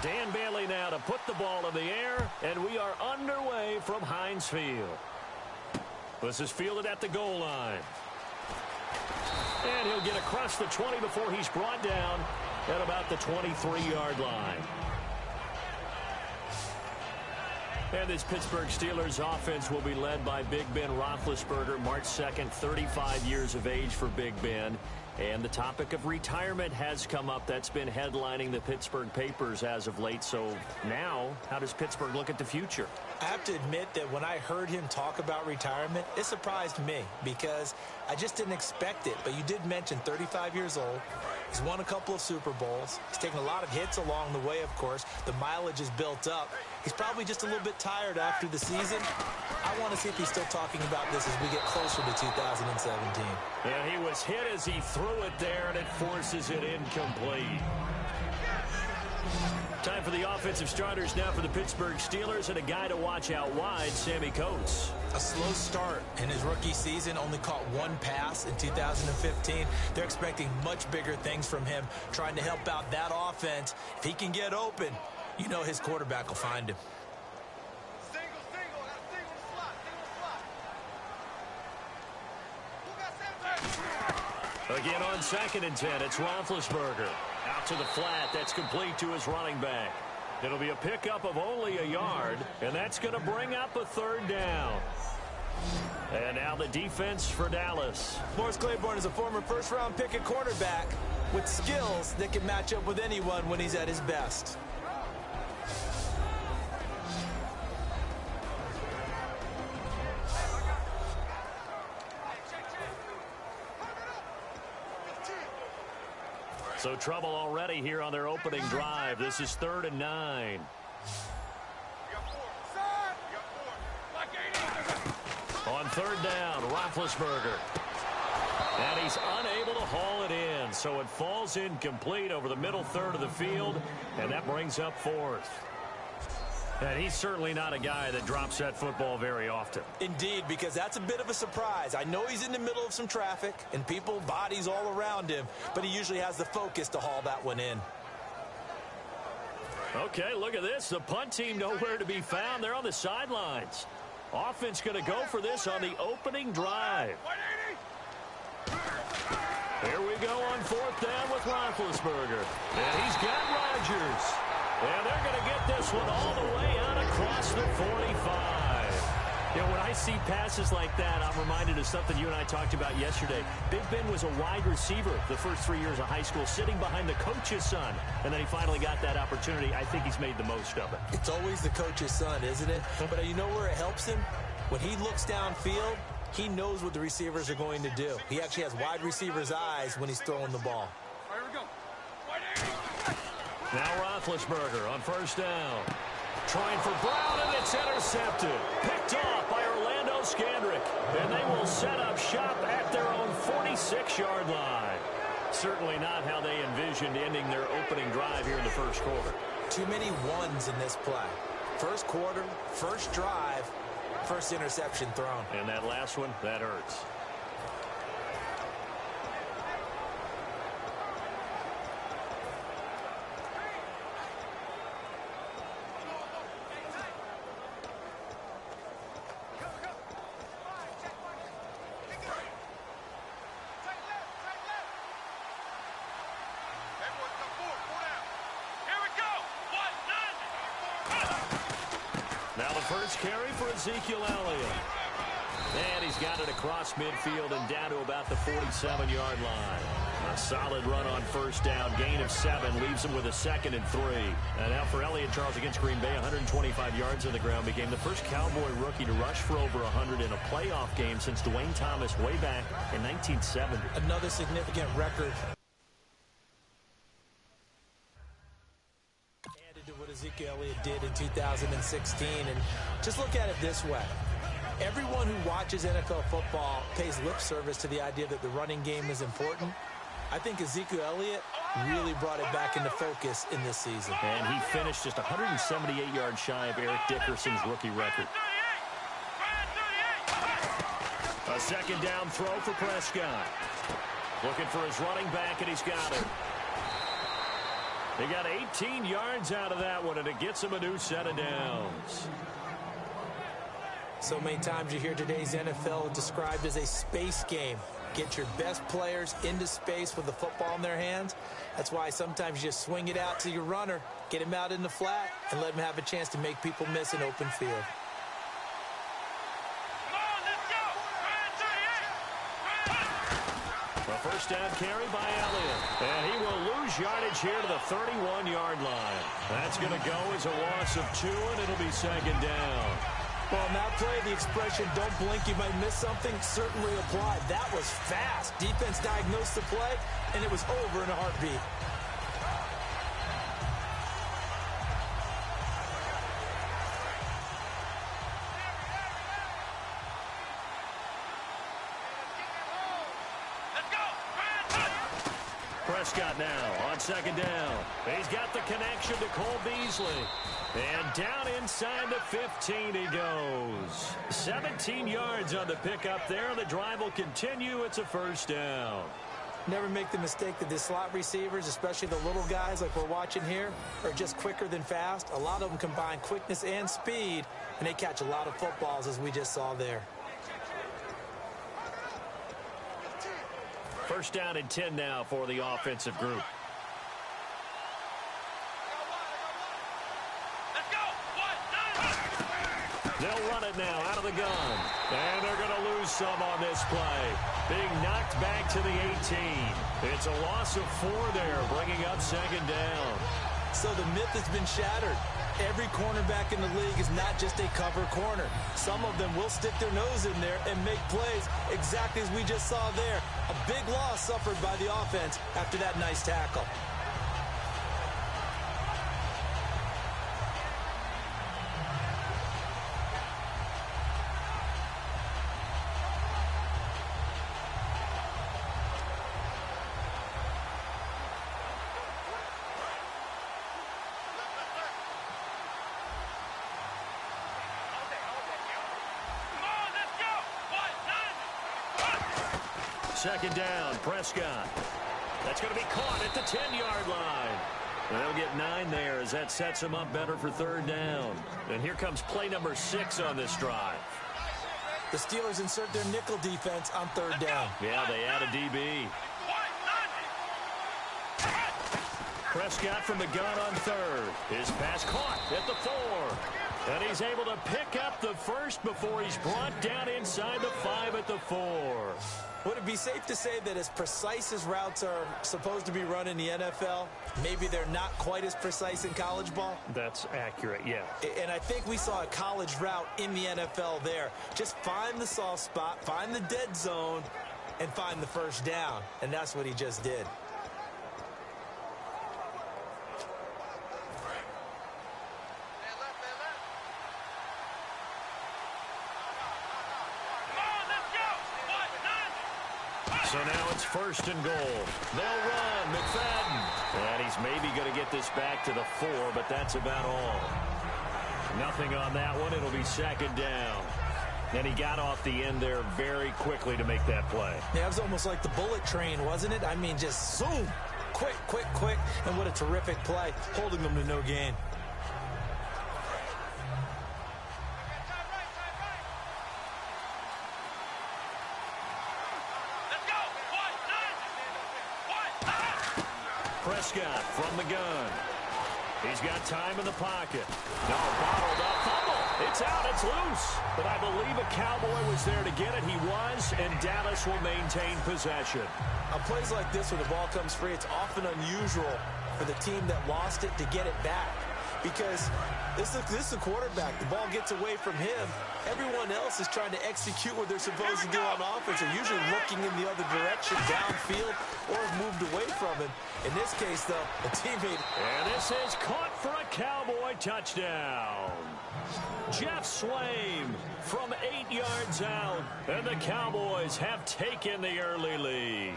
Dan Bailey now to put the ball in the air, and we are underway from Heinz Field. This is fielded at the goal line. And he'll get across the 20 before he's brought down at about the 23-yard line. And this Pittsburgh Steelers offense will be led by Big Ben Roethlisberger, March 2nd, 35 years of age for Big Ben. And the topic of retirement has come up. That's been headlining the Pittsburgh papers as of late. So now, how does Pittsburgh look at the future? I have to admit that when I heard him talk about retirement, it surprised me because I just didn't expect it. But you did mention 35 years old. He's won a couple of Super Bowls. He's taken a lot of hits along the way, of course. The mileage is built up. He's probably just a little bit tired after the season. I want to see if he's still talking about this as we get closer to 2017. And he was hit as he threw it there, and it forces it incomplete. Time for the offensive starters now for the Pittsburgh Steelers, and a guy to watch out wide, Sammy Coates. A slow start in his rookie season, only caught one pass in 2015. They're expecting much bigger things from him, trying to help out that offense. If he can get open, you know his quarterback will find him. Again on 2nd and 10, it's Roethlisberger. Out to the flat, that's complete to his running back. It'll be a pickup of only a yard, and that's going to bring up a 3rd down. And now the defense for Dallas. Morris Claiborne is a former first-round pick at quarterback with skills that can match up with anyone when he's at his best. So trouble already here on their opening drive. This is 3rd and 9. On 3rd down, Roethlisberger. And he's unable to haul it in. So it falls incomplete over the middle third of the field. And that brings up 4th. And he's certainly not a guy that drops that football very often. Indeed, because that's a bit of a surprise. I know he's in the middle of some traffic and people, bodies all around him, but he usually has the focus to haul that one in. Okay, look at this. The punt team nowhere to be found. They're on the sidelines. Offense going to go for this on the opening drive. Here we go on 4th down with Roethlisberger. And he's got Rodgers. And they're going to get this one all the way out across the 45. You know, when I see passes like that, I'm reminded of something you and I talked about yesterday. Big Ben was a wide receiver the first 3 years of high school, sitting behind the coach's son. And then he finally got that opportunity. I think he's made the most of it. It's always the coach's son, isn't it? But you know where it helps him? When he looks downfield, he knows what the receivers are going to do. He actually has wide receivers' eyes when he's throwing the ball. Here we go. Now Roethlisberger on 1st down. Trying for Brown, and it's intercepted. Picked off by Orlando Scandrick. And they will set up shop at their own 46-yard line. Certainly not how they envisioned ending their opening drive here in the first quarter. Too many ones in this play. First quarter, first drive, first interception thrown. And that last one, that hurts. First carry for Ezekiel Elliott. And he's got it across midfield and down to about the 47-yard line. A solid run on 1st down. Gain of 7 leaves him with a 2nd and 3. And now for Elliott, Charles, against Green Bay, 125 yards on the ground. Became the first Cowboy rookie to rush for over 100 in a playoff game since Dwayne Thomas way back in 1970. Another significant record. Ezekiel Elliott did in 2016, and just look at it this way. Everyone who watches NFL football pays lip service to the idea that the running game is important. I think Ezekiel Elliott really brought it back into focus in this season. And he finished just 178 yards shy of Eric Dickerson's rookie record. A 2nd down throw for Prescott. Looking for his running back, and he's got it. They got 18 yards out of that one, and it gets them a new set of downs. So many times you hear today's NFL described as a space game. Get your best players into space with the football in their hands. That's why sometimes you just swing it out to your runner, get him out in the flat, and let him have a chance to make people miss an open field. A first down carry by Elliott. And he will lose yardage here to the 31-yard line. That's going to go as a loss of 2, and it'll be second down. Well, on that play, the expression, don't blink, you might miss something, certainly applied. That was fast. Defense diagnosed the play, and it was over in a heartbeat. Prescott now on second down. He's got the connection to Cole Beasley. And down inside the 15 he goes. 17 yards on the pickup there. The drive will continue. It's a first down. Never make the mistake that the slot receivers, especially the little guys like we're watching here, are just quicker than fast. A lot of them combine quickness and speed, and they catch a lot of footballs, as we just saw there. First down and 10 now for the offensive group. They'll run it now out of the gun. And they're going to lose some on this play. Being knocked back to the 18. It's a loss of 4 there, bringing up second down. So the myth has been shattered. Every cornerback in the league is not just a cover corner. Some of them will stick their nose in there and make plays exactly as we just saw there. A big loss suffered by the offense after that nice tackle. Second down, Prescott. That's going to be caught at the 10-yard line. They'll get 9 there as that sets them up better for third down. And here comes play number 6 on this drive. The Steelers insert their nickel defense on third down. Yeah, they add a DB. Prescott from the gun on third. His pass caught at the 4. And he's able to pick up the first before he's brought down inside the 5 at the 4. Would it be safe to say that as precise as routes are supposed to be run in the NFL, maybe they're not quite as precise in college ball? That's accurate, yeah. And I think we saw a college route in the NFL there. Just find the soft spot, find the dead zone, and find the first down. And that's what he just did. So now it's first and goal. They'll run, McFadden. And he's maybe going to get this back to the 4, but that's about all. Nothing on that one. It'll be second down. And he got off the end there very quickly to make that play. Yeah, it was almost like the bullet train, wasn't it? I mean, just zoom. Quick, quick, quick. And what a terrific play, holding them to no gain. Prescott from the gun. He's got time in the pocket. No, bottled up. Fumble. It's out. It's loose. But I believe a Cowboy was there to get it. He was, and Dallas will maintain possession. On plays like this where the ball comes free, it's often unusual for the team that lost it to get it back. Because this is a quarterback. The ball gets away from him. Everyone else is trying to execute what they're supposed to do on offense. They're usually looking in the other direction, downfield, or have moved away from him. In this case, though, a teammate. And this is caught for a Cowboy touchdown. Jeff Swaim from 8 yards out. And the Cowboys have taken the early lead.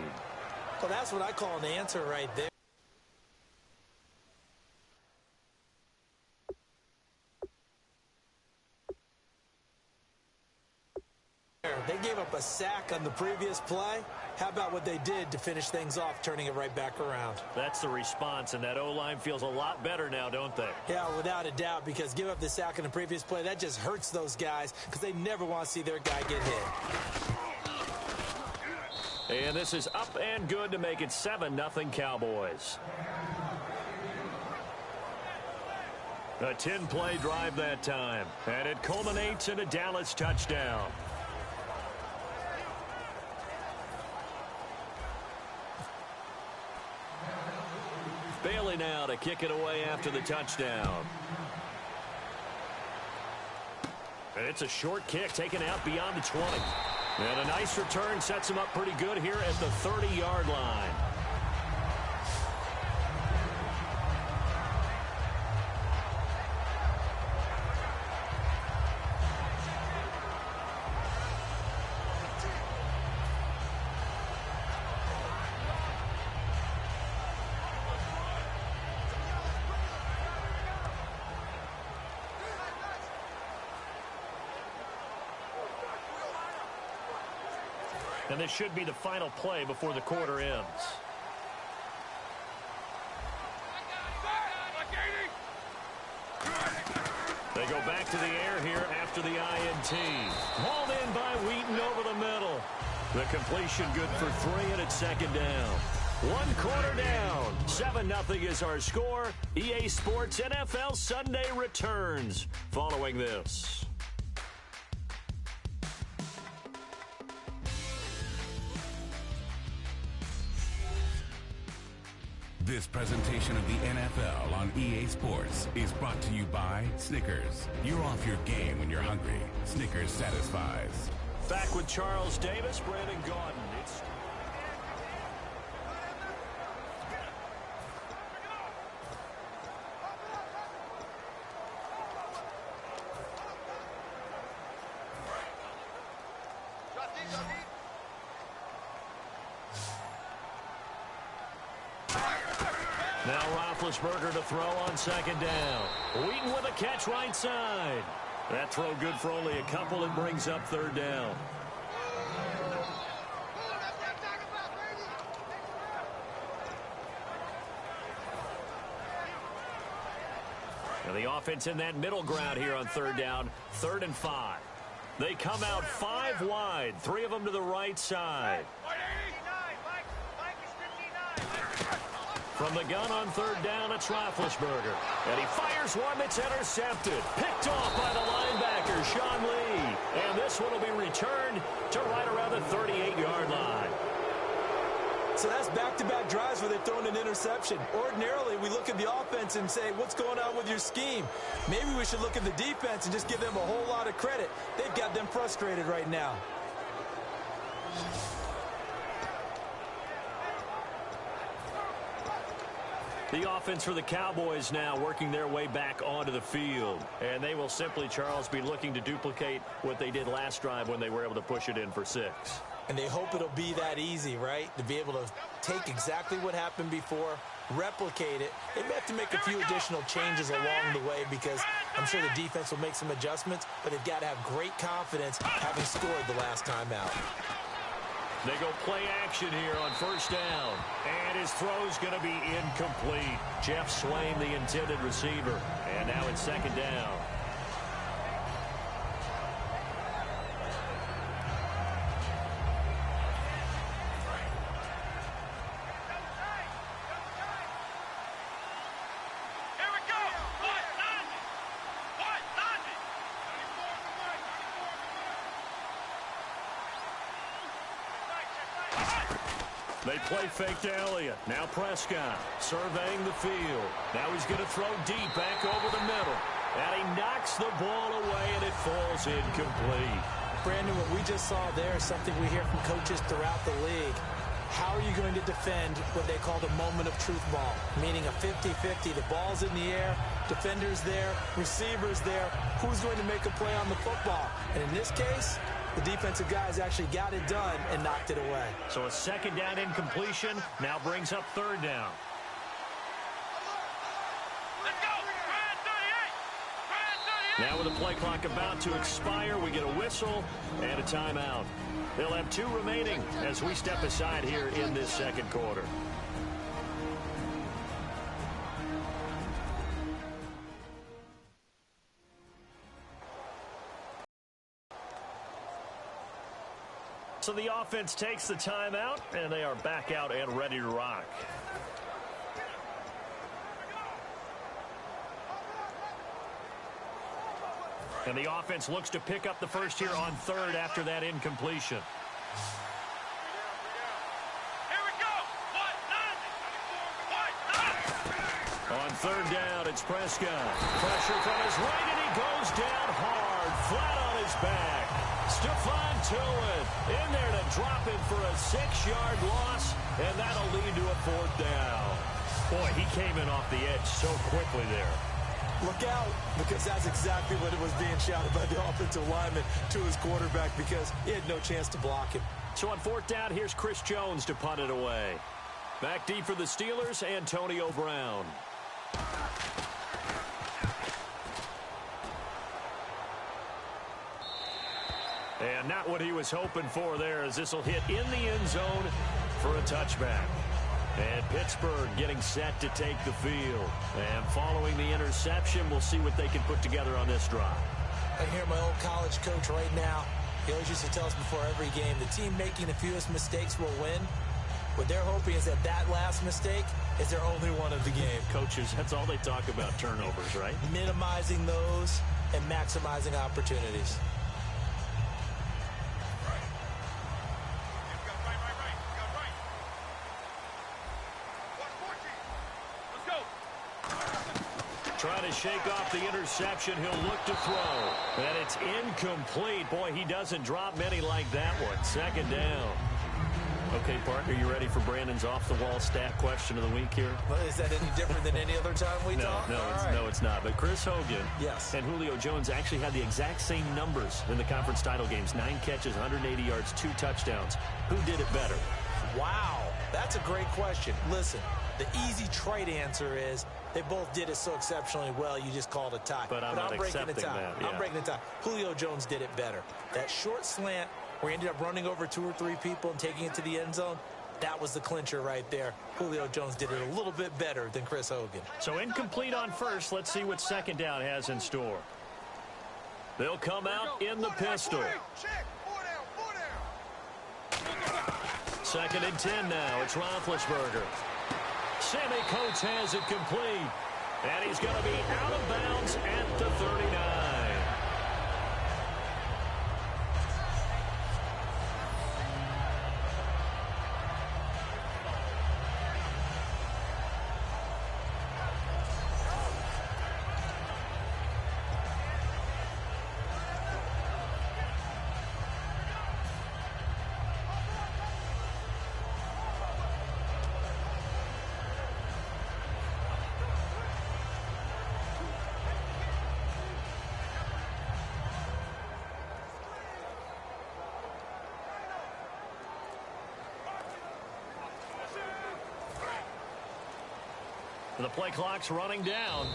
Well, that's what I call an answer right there. They gave up a sack on the previous play. How about what they did to finish things off, turning it right back around? That's the response, and that O-line feels a lot better now, don't they? Yeah, without a doubt, because give up the sack on the previous play, that just hurts those guys because they never want to see their guy get hit. And this is up and good to make it 7-0 Cowboys. A 10-play drive that time, and it culminates in a Dallas touchdown. Bailey now to kick it away after the touchdown. And it's a short kick taken out beyond the 20. And a nice return sets him up pretty good here at the 30-yard line. And this should be the final play before the quarter ends. They go back to the air here after the INT. Hauled in by Wheaton over the middle. The completion good for 3, and it's second down. 1 quarter down. 7-0 is our score. EA Sports NFL Sunday returns following this. This presentation of the NFL on EA Sports is brought to you by Snickers. You're off your game when you're hungry. Snickers satisfies. Back with Charles Davis, Brandon Gaudin. Now Roethlisberger to throw on second down. Wheaton with a catch right side. That throw good for only a couple. It brings up third down. And the offense in that middle ground here on third down. 3rd and 5. They come out 5 wide. 3 of them to the right side. From the gun on third down, it's Roethlisberger. And he fires one that's intercepted. Picked off by the linebacker, Sean Lee. And this one will be returned to right around the 38-yard line. So that's back-to-back drives where they've thrown an interception. Ordinarily, we look at the offense and say, what's going on with your scheme? Maybe we should look at the defense and just give them a whole lot of credit. They've got them frustrated right now. The offense for the Cowboys now working their way back onto the field. And they will simply, Charles, be looking to duplicate what they did last drive when they were able to push it in for 6. And they hope it'll be that easy, right? To be able to take exactly what happened before, replicate it. They may have to make a few additional changes along the way because I'm sure the defense will make some adjustments, but they've got to have great confidence having scored the last time out. They go play action here on first down. And his throw's going to be incomplete. Jeff Swain, the intended receiver. And now it's second down. They play fake to Elliott. Now Prescott surveying the field. Now he's going to throw deep back over the middle. And he knocks the ball away, and it falls incomplete. Brandon, what we just saw there is something we hear from coaches throughout the league. How are you going to defend what they call the moment of truth ball, meaning a 50-50. The ball's in the air, defenders there, receivers there. Who's going to make a play on the football? And in this case, the defensive guys actually got it done and knocked it away. So a second down incompletion now brings up third down. Let's go! Ryan 38! Ryan Now with the play clock about to expire, we get a whistle and a timeout. They'll have 2 remaining as we step aside here in this second quarter. So the offense takes the timeout, and they are back out and ready to rock. And the offense looks to pick up the first here on third after that incompletion. Here we go. On third down, it's Prescott. Pressure from his right, and he goes down hard, flat on his back. Jaxzfantum00's in there to drop him for a 6-yard loss, and that'll lead to a 4th down. Boy, he came in off the edge so quickly there. Look out, because that's exactly what it was being shouted by the offensive lineman to his quarterback, because he had no chance to block him. So on 4th down, here's Chris Jones to punt it away. Back deep for the Steelers, Antonio Brown. And not what he was hoping for there, as this will hit in the end zone for a touchback. And Pittsburgh getting set to take the field. And following the interception, we'll see what they can put together on this drive. I hear my old college coach right now. He always used to tell us before every game, the team making the fewest mistakes will win. What they're hoping is that that last mistake is their only one of the game. Coaches, that's all they talk about, turnovers, right? Minimizing those and maximizing opportunities. Trying to shake off the interception. He'll look to throw. And it's incomplete. Boy, he doesn't drop many like that one. 2nd down. Okay, partner, you ready for Brandon's off-the-wall stat question of the week here? Well, is that any different than any other time we talk? No, it's not. But Chris Hogan yes. and Julio Jones actually had the exact same numbers in the conference title games. 9 catches, 180 yards, 2 touchdowns. Who did it better? Wow, that's a great question. Listen, the easy, trite answer is they both did it so exceptionally well, you just called a tie. But I'm not accepting that. Yeah. I'm breaking the tie. Julio Jones did it better. That short slant where he ended up running over 2 or 3 people and taking it to the end zone, that was the clincher right there. Julio Jones did it a little bit better than Chris Hogan. So incomplete on first. Let's see what 2nd down has in store. They'll come out in the pistol. 2nd and 10 now. It's Roethlisberger. Sammy Coates has it complete. And he's going to be out of bounds at the 39. The play clock's running down.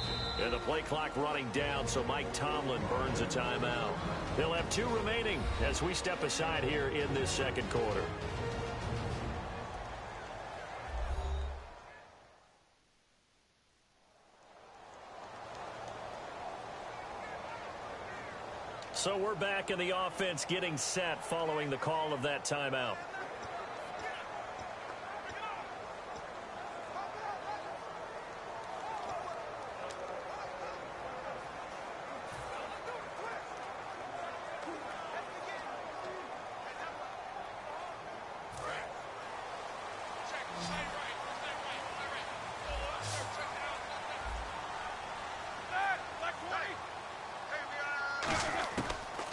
And the play clock running down, so Mike Tomlin burns a timeout. They'll have 2 remaining as we step aside here in this second quarter. So we're back in the offense getting set following the call of that timeout.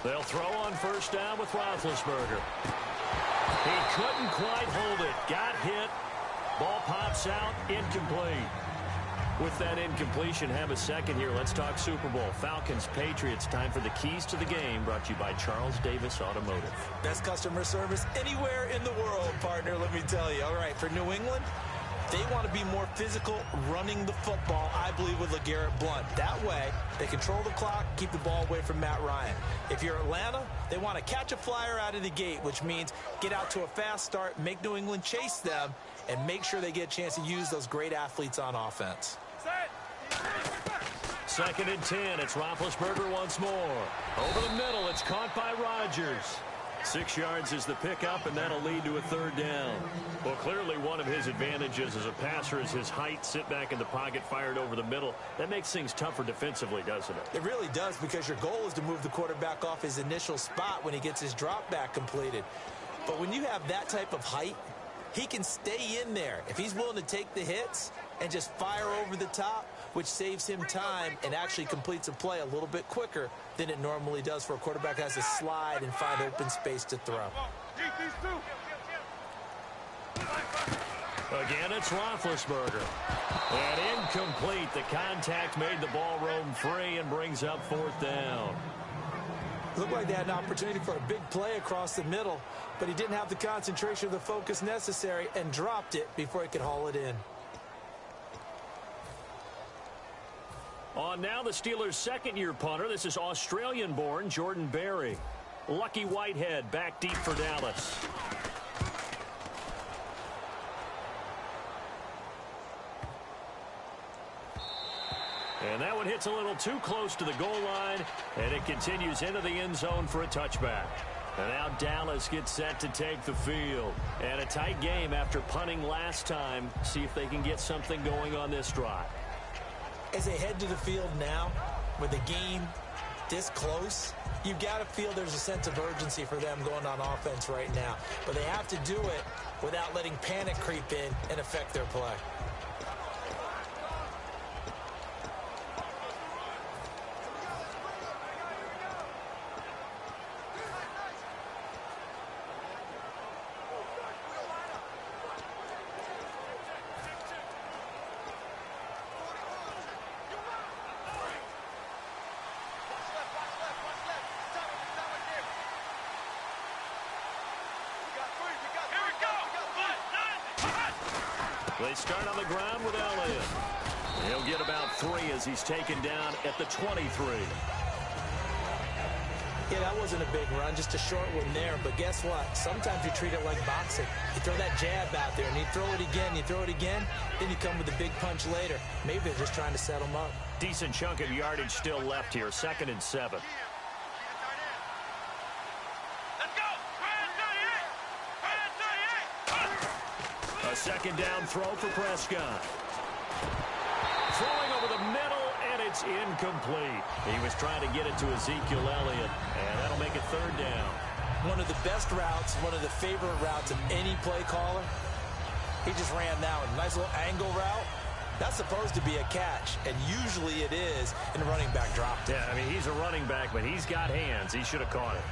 They'll throw on first down with Roethlisberger. He couldn't quite hold it. Got hit. Ball pops out. Incomplete. With that incompletion, have a second here. Let's talk Super Bowl. Falcons, Patriots. Time for the keys to the game. Brought to you by Charles Davis Automotive. Best customer service anywhere in the world, partner, let me tell you. All right, for New England, They want to be more physical running the football, I believe, with LeGarrette Blount. That way, they control the clock, keep the ball away from Matt Ryan. If you're Atlanta, they want to catch a flyer out of the gate, which means get out to a fast start, make New England chase them, and make sure they get a chance to use those great athletes on offense. Second and 10. It's Roethlisberger once more. Over the middle. It's caught by Rodgers. 6 yards is the pickup, and that'll lead to a third down. Well, clearly one of his advantages as a passer is his height. Sit back in the pocket, fired over the middle. That makes things tougher defensively, doesn't it? It really does, because your goal is to move the quarterback off his initial spot when he gets his drop back completed. But when you have that type of height, he can stay in there. If he's willing to take the hits and just fire over the top, which saves him time and actually completes a play a little bit quicker than it normally does for a quarterback that has to slide and find open space to throw. Again, it's Roethlisberger. And incomplete. The contact made the ball roam free and brings up fourth down. Looked like they had an opportunity for a big play across the middle, but he didn't have the concentration or the focus necessary and dropped it before he could haul it in. On now, the Steelers' second-year punter. This is Australian-born Jordan Berry. Lucky Whitehead back deep for Dallas. And that one hits a little too close to the goal line, and it continues into the end zone for a touchback. And now Dallas gets set to take the field. And a tight game after punting last time. See if they can get something going on this drive. As they head to the field now, with the game this close, you've got to feel there's a sense of urgency for them going on offense right now. But they have to do it without letting panic creep in and affect their play. They start on the ground with Elliott. He'll get about 3 as he's taken down at the 23. Yeah, that wasn't a big run, just a short one there. But guess what? Sometimes you treat it like boxing. You throw that jab out there, and you throw it again, then you come with a big punch later. Maybe they're just trying to set them up. Decent chunk of yardage still left here. 2nd and 7. A second down throw for Prescott. Throwing over the middle, and it's incomplete. He was trying to get it to Ezekiel Elliott, and that'll make it third down. One of the best routes, one of the favorite routes of any play caller. He just ran that one. Nice little angle route. That's supposed to be a catch, and usually it is, and the running back dropped it. Yeah, I mean, he's a running back, but he's got hands. He should have caught it.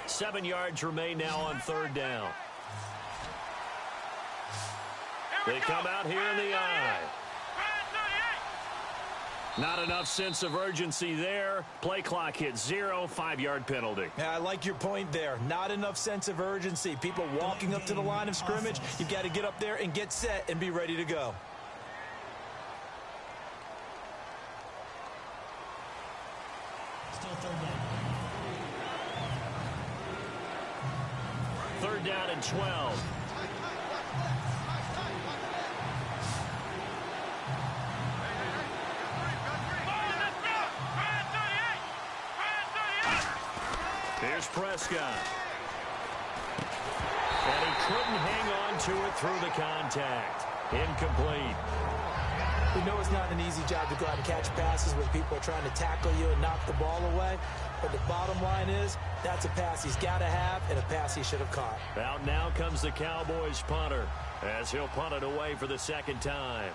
Seven yards remain now on third down. They come out here in the eye. Not enough sense of urgency there. Play clock hits 0, 5-yard penalty. Yeah, I like your point there. Not enough sense of urgency. People walking up to the line of scrimmage, you've got to get up there and get set and be ready to go. Still third down. Third down and 12. Here's Prescott. And he couldn't hang on to it through the contact. Incomplete. We know it's not an easy job to go out and catch passes when people are trying to tackle you and knock the ball away. But the bottom line is, that's a pass he's got to have and a pass he should have caught. Out now comes the Cowboys punter as he'll punt it away for the second time.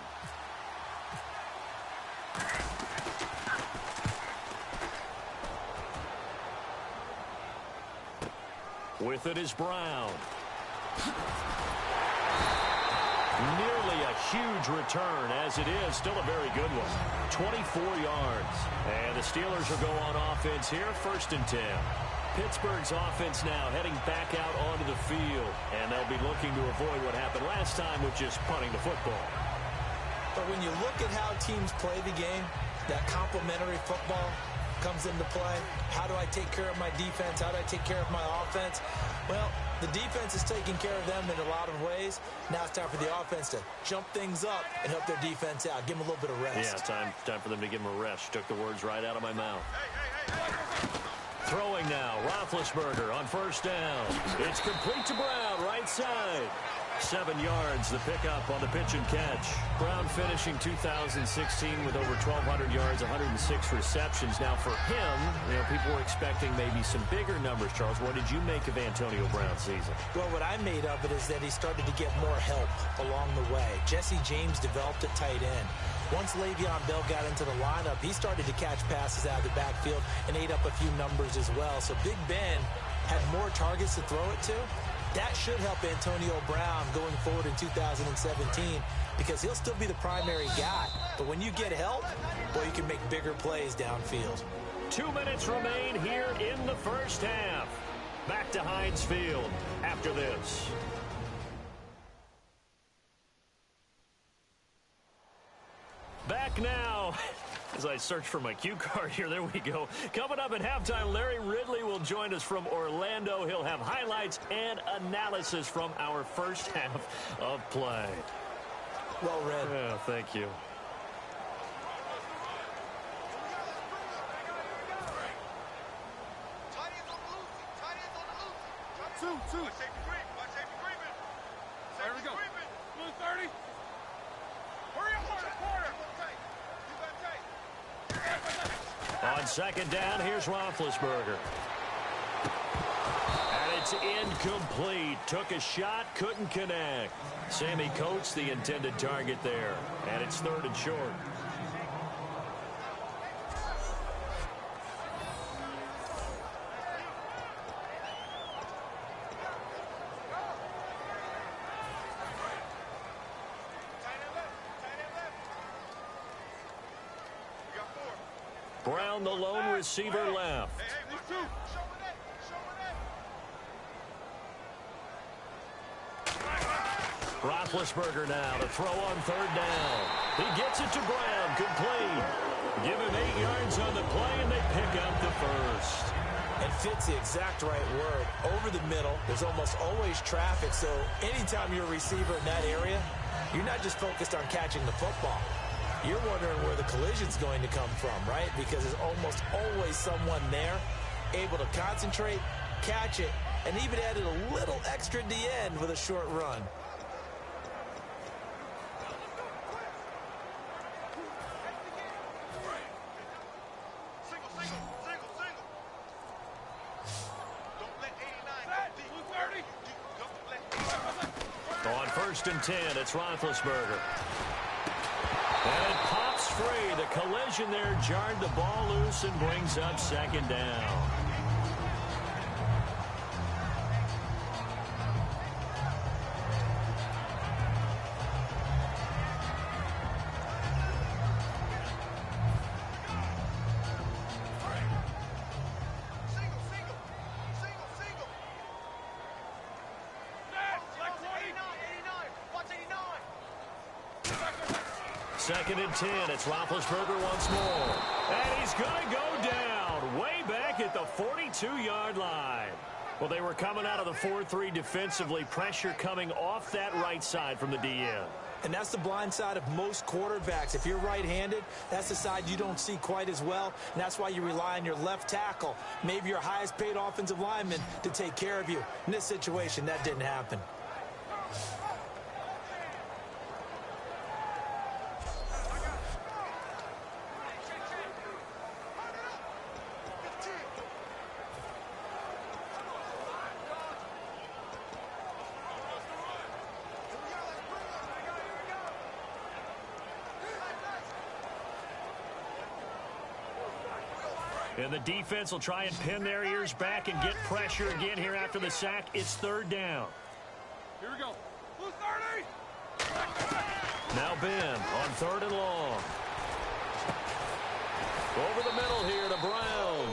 With it is Brown. Nearly a huge return, as it is still a very good one. 24 yards. And the Steelers will go on offense here, 1st and 10. Pittsburgh's offense now heading back out onto the field, and they'll be looking to avoid what happened last time with just punting the football. But when you look at how teams play the game, that complementary football comes into play. How do I take care of my defense? How do I take care of my offense? Well, the defense is taking care of them in a lot of ways. Now it's time for the offense to jump things up and help their defense out. Give them a little bit of rest. Yeah, time for them to give them a rest. Took the words right out of my mouth. Throwing now, Roethlisberger on 1st down. It's complete to Brown, right side. 7 yards, the pickup on the pitch and catch. Brown finishing 2016 with over 1,200 yards, 106 receptions. Now for him, people were expecting maybe some bigger numbers, Charles. What did you make of Antonio Brown's season? Well, what I made of it is that he started to get more help along the way. Jesse James developed at tight end. Once Le'Veon Bell got into the lineup, he started to catch passes out of the backfield and ate up a few numbers as well. So Big Ben had more targets to throw it to. That should help Antonio Brown going forward in 2017 because he'll still be the primary guy. But when you get help, boy, you can make bigger plays downfield. 2 minutes remain here in the 1st half. Back to Heinz Field after this. Back now. As I search for my cue card here, there we go. Coming up at halftime, Larry Ridley will join us from Orlando. He'll have highlights and analysis from our 1st half of play. Well read. Yeah, thank you. Two. There we go. Blue 30. Hurry up, quarter. On 2nd down, here's Roethlisberger. And it's incomplete. Took a shot, couldn't connect. Sammy Coates, the intended target there. And it's 3rd and short. Brown, the lone receiver, left. Roethlisberger now to throw on 3rd down. He gets it to Brown, complete. Give him 8 yards on the play, and they pick up the 1st. And fits the exact right word. Over the middle, there's almost always traffic, so anytime you're a receiver in that area, you're not just focused on catching the football. You're wondering where the collision's going to come from, right? Because there's almost always someone there able to concentrate, catch it, and even added a little extra at the end with a short run. On 1st and 10, it's Roethlisberger. And it pops free. The collision there jarred the ball loose and brings up 2nd down. Second and 10. It's Roethlisberger once more. And he's going to go down way back at the 42-yard line. Well, they were coming out of the 4-3 defensively. Pressure coming off that right side from the DN. And that's the blind side of most quarterbacks. If you're right-handed, that's the side you don't see quite as well. And that's why you rely on your left tackle, maybe your highest-paid offensive lineman, to take care of you. In this situation, that didn't happen. And the defense will try and pin their ears back and get pressure again here after the sack. It's third down. Here we go. Blue 30. Now Ben on third and long. Over the middle here to Brown.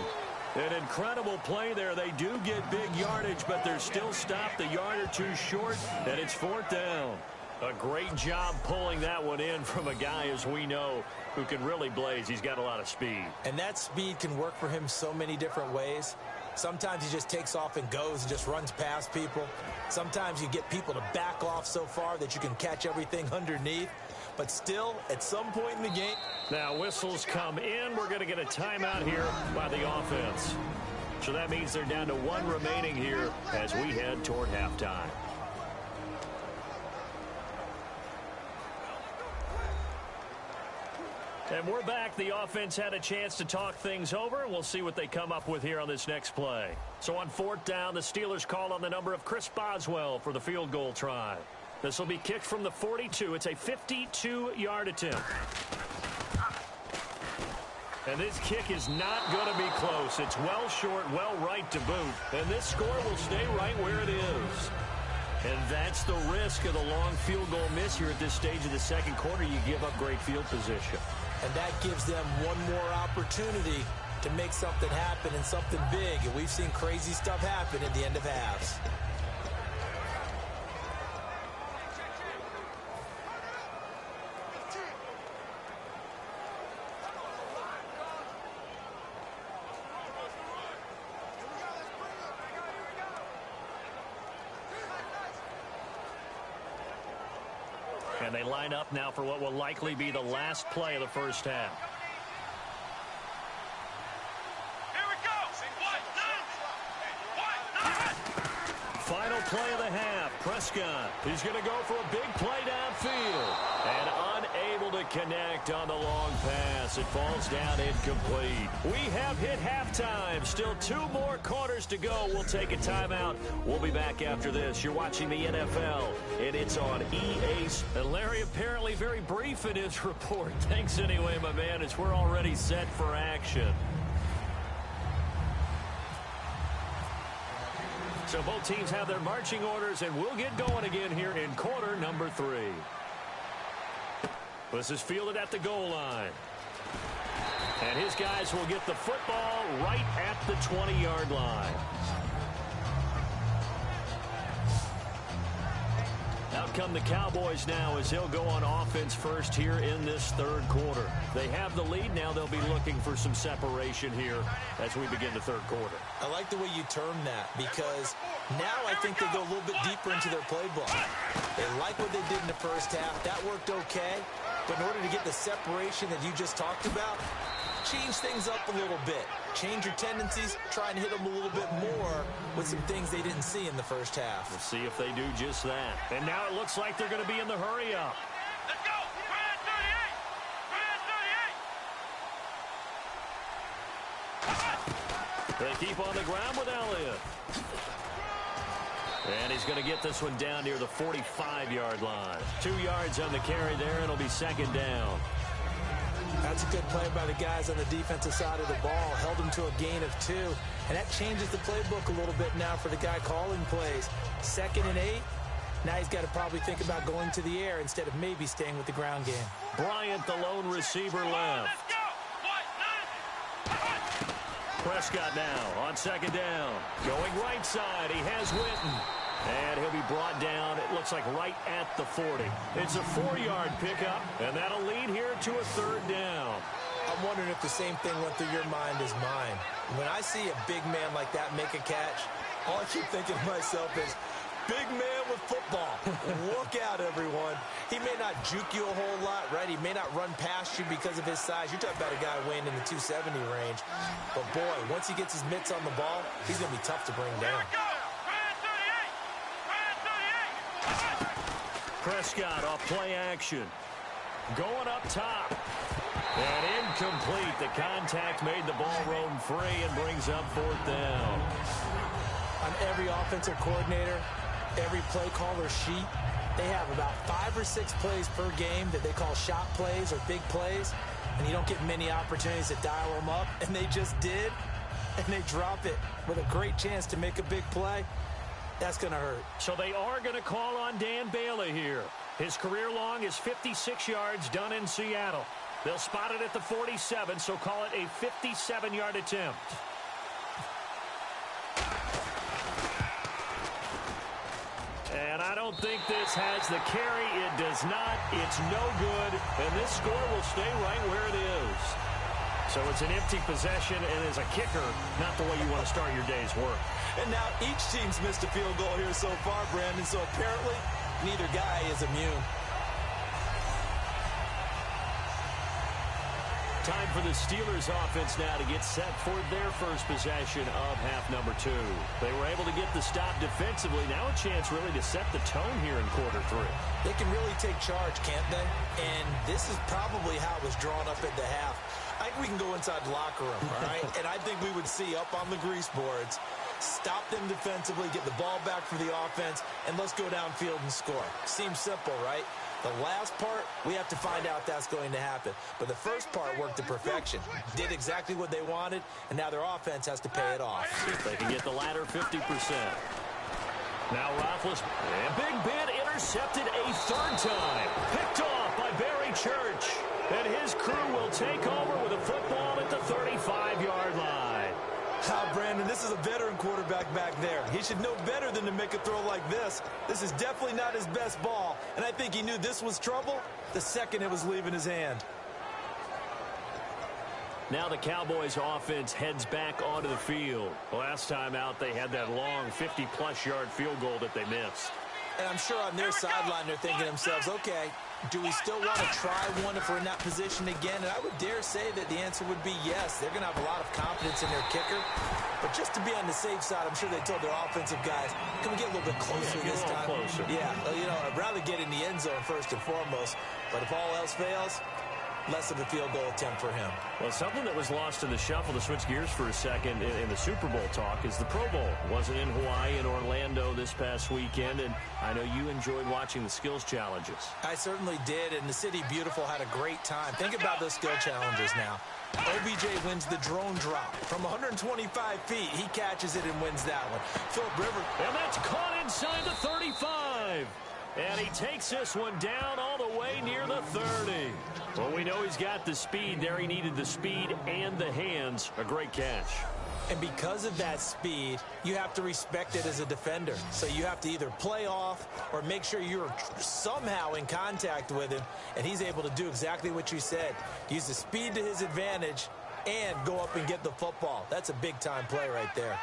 An incredible play there. They do get big yardage, but they're still stopped a yard or two short, and it's fourth down. A great job pulling that one in from a guy, as we know, who can really blaze. He's got a lot of speed. And that speed can work for him so many different ways. Sometimes he just takes off and goes and just runs past people. Sometimes you get people to back off so far that you can catch everything underneath. But still, at some point in the game. Now, whistles come in. We're going to get a timeout here by the offense. So that means they're down to one remaining here as we head toward halftime. And we're back. The offense had a chance to talk things over. We'll see what they come up with here on this next play. So on fourth down, the Steelers call on the number of Chris Boswell for the field goal try. This will be kicked from the 42. It's a 52-yard attempt. And this kick is not going to be close. It's well short, well right to boot. And this score will stay right where it is. And that's the risk of the long field goal miss here at this stage of the second quarter. You give up great field position. And that gives them one more opportunity to make something happen and something big. And we've seen crazy stuff happen at the end of halves. And they line up now for what will likely be the last play of the first half. Here we go. Final play of the half. Prescott. He's going to go for a big play downfield. And unable to connect on the long pass. It falls down incomplete. We have hit halftime. Still 2 more quarters to go. We'll take a timeout. We'll be back after this. You're watching the NFL, and it's on EA. And Larry apparently very brief in his report. Thanks anyway, my man, as we're already set for action. So both teams have their marching orders, and we'll get going again here in quarter number 3. This is fielded at the goal line. And his guys will get the football right at the 20-yard line. Out come the Cowboys now as they'll go on offense first here in this third quarter. They have the lead now. They'll be looking for some separation here as we begin the third quarter. I like the way you term that because now I think they go a little bit deeper into their playbook. They like what they did in the first half. That worked okay. But in order to get the separation that you just talked about, change things up a little bit. Change your tendencies, try and hit them a little bit more with some things they didn't see in the first half. We'll see if they do just that. And now it looks like they're going to be in the hurry up. Let's go. Brand 38. They keep on the ground with Elliott. And he's going to get this one down near the 45-yard line. 2 yards on the carry there, and it'll be second down. That's a good play by the guys on the defensive side of the ball. Held him to a gain of 2. And that changes the playbook a little bit now for the guy calling plays. 2nd and 8. Now he's got to probably think about going to the air instead of maybe staying with the ground game. Bryant, the lone receiver, left. Let's go. Prescott now on second down. Going right side. He has Witten. And he'll be brought down, it looks like right at the 40. It's a 4-yard pickup, and that'll lead here to a third down. I'm wondering if the same thing went through your mind as mine. When I see a big man like that make a catch, all I keep thinking to myself is, big man with football. Look out, everyone. He may not juke you a whole lot, right? He may not run past you because of his size. You're talking about a guy weighing in the 270 range. But, boy, once he gets his mitts on the ball, he's going to be tough to bring down. Prescott off play action. Going up top. And incomplete. The contact made the ball roam free and brings up fourth down. On every offensive coordinator, every play caller sheet, they have about 5 or 6 plays per game that they call shot plays or big plays. and you don't get many opportunities to dial them up, and they just did, and they drop it with a great chance to make a big play, that's going to hurt. So they are going to call on Dan Bailey here. His career long is 56 yards done in Seattle. They'll spot it at the 47, so call it a 57-yard attempt. And I don't think this has the carry. It does not. It's no good. And this score will stay right where it is. So it's an empty possession, and as a kicker, not the way you want to start your day's work. And now each team's missed a field goal here so far, Brandon, so apparently neither guy is immune. Time for the Steelers offense now to get set for their first possession of half number 2. They were able to get the stop defensively. Now a chance really to set the tone here in quarter 3. They can really take charge, can't they? And this is probably how it was drawn up at the half. I think we can go inside the locker room, all right? And I think we would see up on the grease boards, stop them defensively, get the ball back for the offense, and let's go downfield and score. Seems simple, right? The last part, we have to find out that's going to happen. But the first part worked to perfection. Did exactly what they wanted, and now their offense has to pay it off. See if they can get the latter 50%. Now Roethlisberger, and Big Ben intercepted a third time. Picked off by Barry Church. And his crew will take over with a football at the 35-yard line. Brandon, this is a veteran quarterback back there. He should know better than to make a throw like this. This is definitely not his best ball, and I think he knew this was trouble the second it was leaving his hand. Now the Cowboys offense heads back onto the field. Last time out, they had that long 50-plus yard field goal that they missed. And I'm sure on their sideline they're thinking to themselves, okay, do we still want to try one if we're in that position again? And I would dare say that the answer would be yes. They're going to have a lot of confidence in their kicker. But just to be on the safe side, I'm sure they told their offensive guys, can we get a little bit closer this time? Closer. Yeah, you know, I'd rather get in the end zone first and foremost. But if all else fails, less of a field goal attempt for him. Well, something that was lost in the shuffle, to switch gears for a second, in the Super Bowl talk, is the Pro Bowl. Wasn't in Hawaii and Orlando this past weekend, and I know you enjoyed watching the skills challenges. I certainly did, and the City Beautiful had a great time. Think about those skill challenges now. OBJ wins the drone drop. From 125 feet, he catches it and wins that one. Philip Rivers. And that's caught inside the 35. And he takes this one down all the way near the 30. Well, we know he's got the speed there. He needed the speed and the hands. A great catch. And because of that speed, you have to respect it as a defender. So you have to either play off or make sure you're somehow in contact with him. And he's able to do exactly what you said. Use the speed to his advantage and go up and get the football. That's a big-time play right there.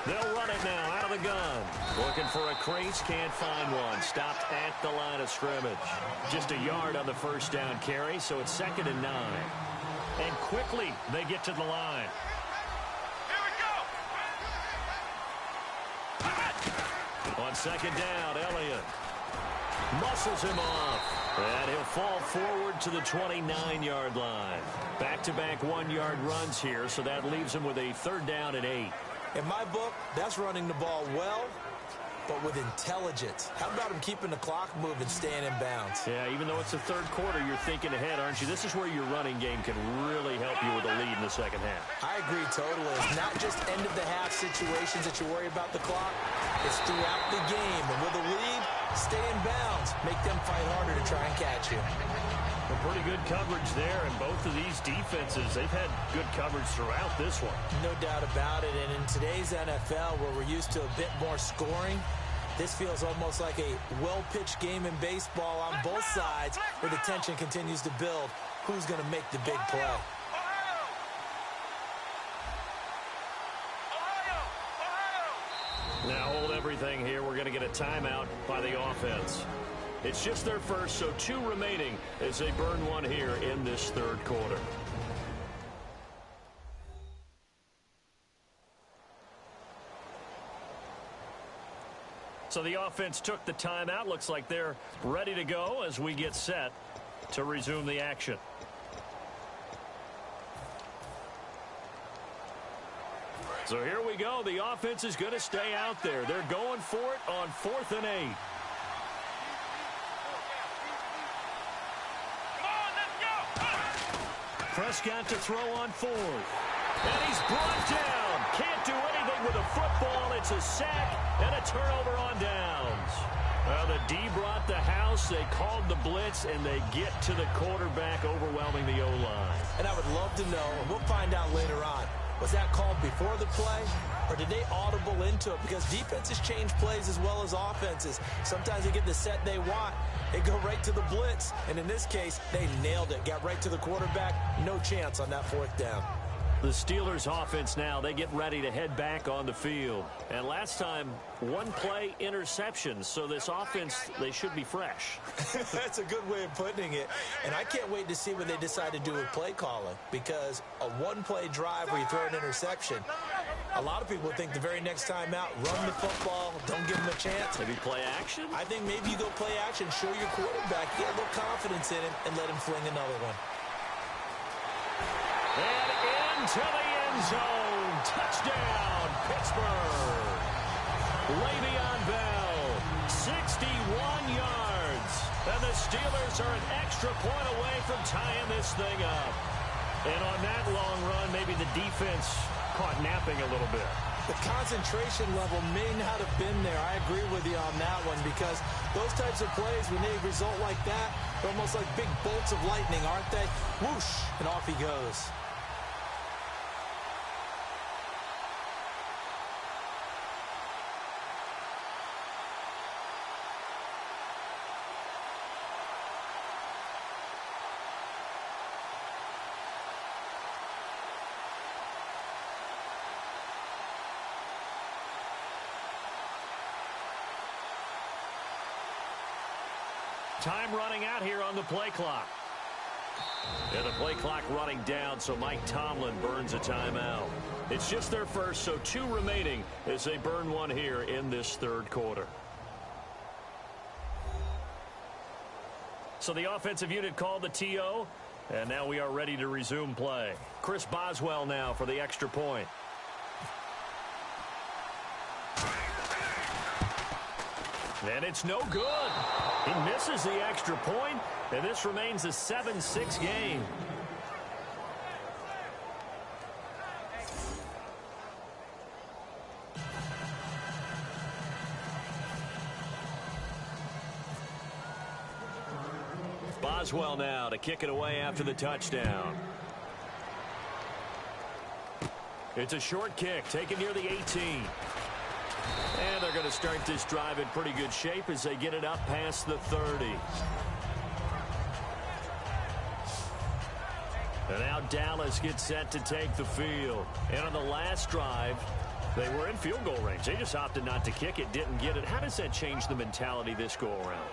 They'll run it now out of the gun. Looking for a crease, can't find one. Stopped at the line of scrimmage. Just a yard on the first down carry, so it's 2nd and 9. And quickly they get to the line. Here we go. On 2nd down, Elliott muscles him off. And he'll fall forward to the 29-yard line. Back-to-back 1-yard runs here, so that leaves him with a 3rd down and 8. In my book, that's running the ball well, but with intelligence. How about him keeping the clock moving, staying in bounds? Yeah, even though it's the 3rd quarter, you're thinking ahead, aren't you? This is where your running game can really help you with a lead in the 2nd half. I agree totally. It's not just end-of-the-half situations that you worry about the clock. It's throughout the game. And with a lead, stay in bounds. Make them fight harder to try and catch you. Well, pretty good coverage there, and both of these defenses, they've had good coverage throughout this one. No doubt about it, and in today's NFL, where we're used to a bit more scoring, this feels almost like a well-pitched game in baseball on both sides, where the tension continues to build. Who's going to make the big play? Now hold everything here. We're going to get a timeout by the offense. It's just their first, so 2 remaining as they burn one here in this 3rd quarter. So the offense took the timeout. Looks like they're ready to go as we get set to resume the action. So here we go. The offense is going to stay out there. They're going for it on 4th and 8. Prescott to throw on 4th. And he's brought down. Can't do anything with a football. It's a sack and a turnover on downs. Well, the D brought the house. They called the blitz, and they get to the quarterback, overwhelming the O-line. And I would love to know, and we'll find out later on, was that called before the play, or did they audible into it? Because defenses change plays as well as offenses. Sometimes they get the set they want. They go right to the blitz, and in this case, they nailed it. Got right to the quarterback. No chance on that 4th down. The Steelers offense now, they get ready to head back on the field. And last time, 1-play interception. So this offense, they should be fresh. That's a good way of putting it. And I can't wait to see what they decide to do with play calling. Because a 1-play drive where you throw an interception, a lot of people think the very next time out, run the football, don't give them a chance. Maybe play action? I think maybe you go play action, show your quarterback, get a little confidence in him, and let him fling another one. And into the end zone. Touchdown, Pittsburgh. Le'Veon Bell, 61 yards. And the Steelers are an extra point away from tying this thing up. And on that long run, maybe the defense caught napping a little bit. The concentration level may not have been there. I agree with you on that one, because those types of plays, when they result like that, they're almost like big bolts of lightning, aren't they? Whoosh, and off he goes. Time running out here on the play clock. And the play clock running down, so Mike Tomlin burns a timeout. It's just their first, so 2 remaining as they burn one here in this 3rd quarter. So the offensive unit called the TO, and now we are ready to resume play. Chris Boswell now for the extra point. And it's no good. He misses the extra point, and this remains a 7-6 game. Boswell now to kick it away after the touchdown. It's a short kick taken near the 18. And they're going to start this drive in pretty good shape as they get it up past the 30. And now Dallas gets set to take the field. And on the last drive, they were in field goal range. They just opted not to kick it, didn't get it. How does that change the mentality this go-around?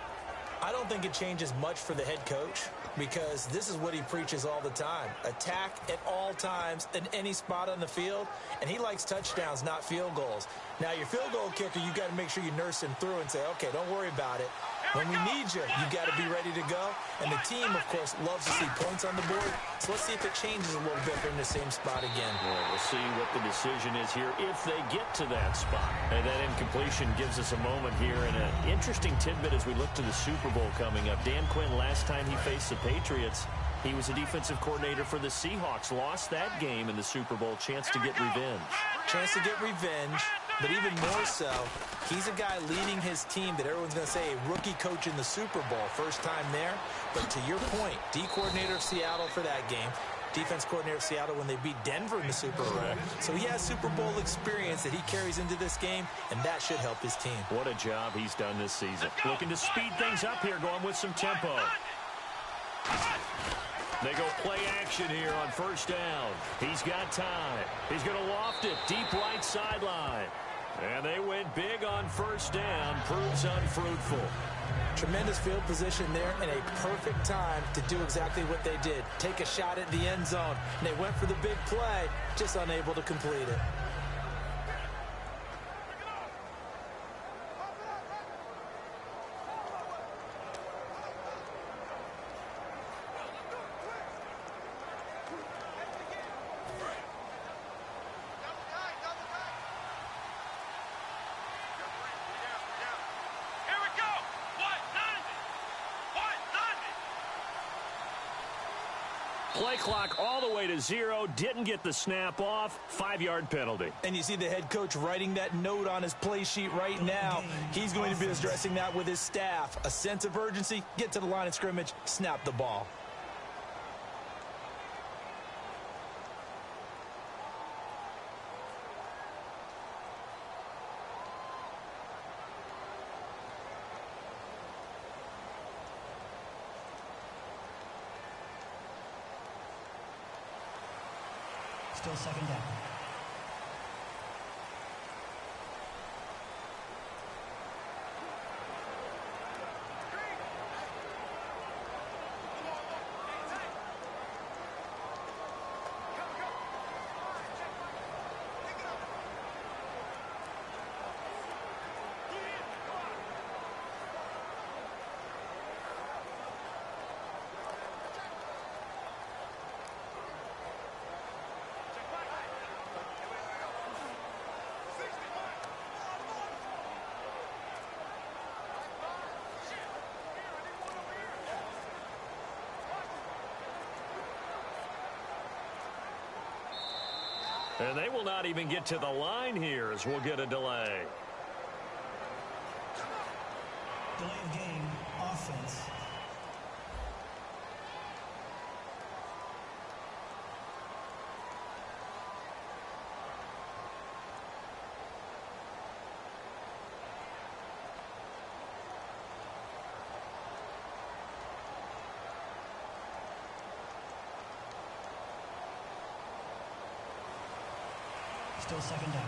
I don't think it changes much for the head coach, because this is what he preaches all the time. Attack at all times in any spot on the field, and he likes touchdowns, not field goals. Now, your field goal kicker, you got to make sure you nurse him through and say, okay, don't worry about it. When we need you, you got to be ready to go. And the team, of course, loves to see points on the board. So let's see if it changes a little bit. They're in the same spot again. Well, we'll see what the decision is here if they get to that spot. And that incompletion gives us a moment here. And an interesting tidbit as we look to the Super Bowl coming up. Dan Quinn, last time he faced the Patriots, he was a defensive coordinator for the Seahawks. Lost that game in the Super Bowl. Chance to get revenge. Chance to get revenge. But even more so, he's a guy leading his team that everyone's going to say a rookie coach in the Super Bowl. First time there. But to your point, D coordinator of Seattle for that game. Defense coordinator of Seattle when they beat Denver in the Super Bowl. So he has Super Bowl experience that he carries into this game, and that should help his team. What a job he's done this season. Looking to speed things up here, going with some tempo. They go play action here on first down. He's got time. He's going to loft it deep right sideline. And they went big on first down. Proves unfruitful. Tremendous field position there and a perfect time to do exactly what they did. Take a shot at the end zone. And they went for the big play, just unable to complete it. Play clock all the way to 0. Didn't get the snap off. 5-yard penalty. And you see the head coach writing that note on his play sheet right now. He's going to be addressing that with his staff. A sense of urgency, get to the line of scrimmage, snap the ball. Still second down. And they will not even get to the line here as we'll get a delay. Delay of game, offense. Still second down.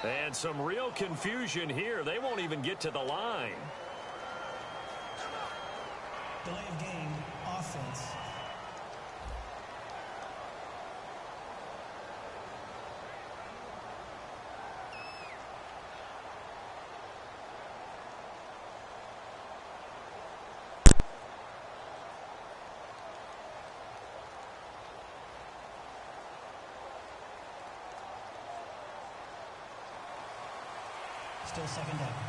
And some real confusion here. They won't even get to the line. Delay of game, offense. Still second down.